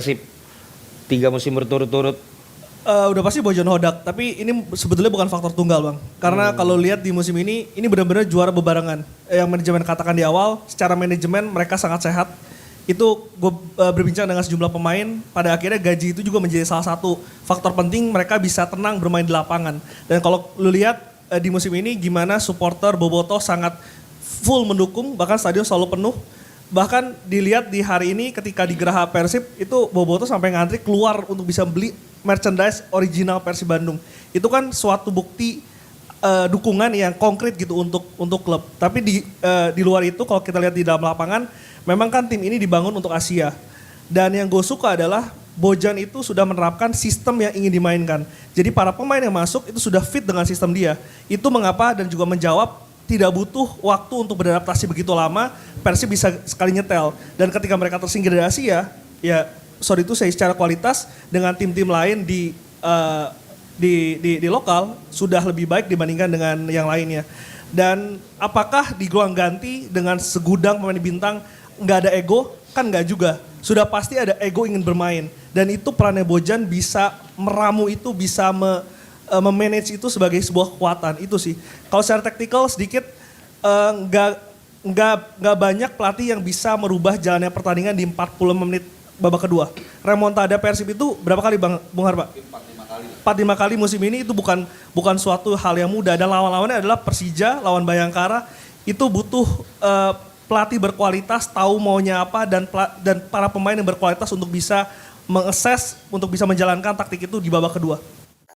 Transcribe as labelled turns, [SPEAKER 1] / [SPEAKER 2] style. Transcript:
[SPEAKER 1] Persib 3 musim berturut-turut.
[SPEAKER 2] Udah pasti Bojan Hodak, tapi ini sebetulnya bukan faktor tunggal bang. Karena kalau lihat di musim ini benar-benar juara bebarengan. Yang manajemen katakan di awal, secara manajemen mereka sangat sehat. Itu gue berbincang dengan sejumlah pemain, pada akhirnya gaji itu juga menjadi salah satu faktor penting mereka bisa tenang bermain di lapangan. Dan kalau lu lihat di musim ini gimana supporter Bobotoh sangat full mendukung, bahkan stadion selalu penuh. Bahkan dilihat di hari ini ketika di Geraha Persib itu Bobotoh sampai ngantri keluar untuk bisa beli merchandise original Persib Bandung. Itu kan suatu bukti dukungan yang konkret gitu untuk klub. Tapi di luar itu kalau kita lihat di dalam lapangan, memang kan tim ini dibangun untuk Asia. Dan yang gue suka adalah Bojan itu sudah menerapkan sistem yang ingin dimainkan. Jadi para pemain yang masuk itu sudah fit dengan sistem dia. Itu mengapa dan juga menjawab tidak butuh waktu untuk beradaptasi begitu lama, Persib bisa sekali nyetel. Dan ketika mereka tersingkir dari Asia, ya sorry itu saya secara kualitas dengan tim-tim lain di lokal sudah lebih baik dibandingkan dengan yang lainnya. Dan apakah di ruang ganti dengan segudang pemain bintang nggak ada ego? Kan nggak juga. Sudah pasti ada ego ingin bermain. Dan itu perannya Bojan bisa meramu itu, bisa memanage itu sebagai sebuah kekuatan itu sih. Kalau secara taktikal sedikit nggak banyak pelatih yang bisa merubah jalannya pertandingan di 45 menit babak kedua. Remontada Persib itu berapa kali Bung Harpa? 4-5 kali musim ini itu bukan suatu hal yang mudah. Dan lawan-lawannya adalah Persija, lawan Bayangkara. Itu butuh pelatih berkualitas, tahu maunya apa dan para pemain yang berkualitas untuk bisa mengakses, untuk bisa menjalankan taktik itu di babak kedua.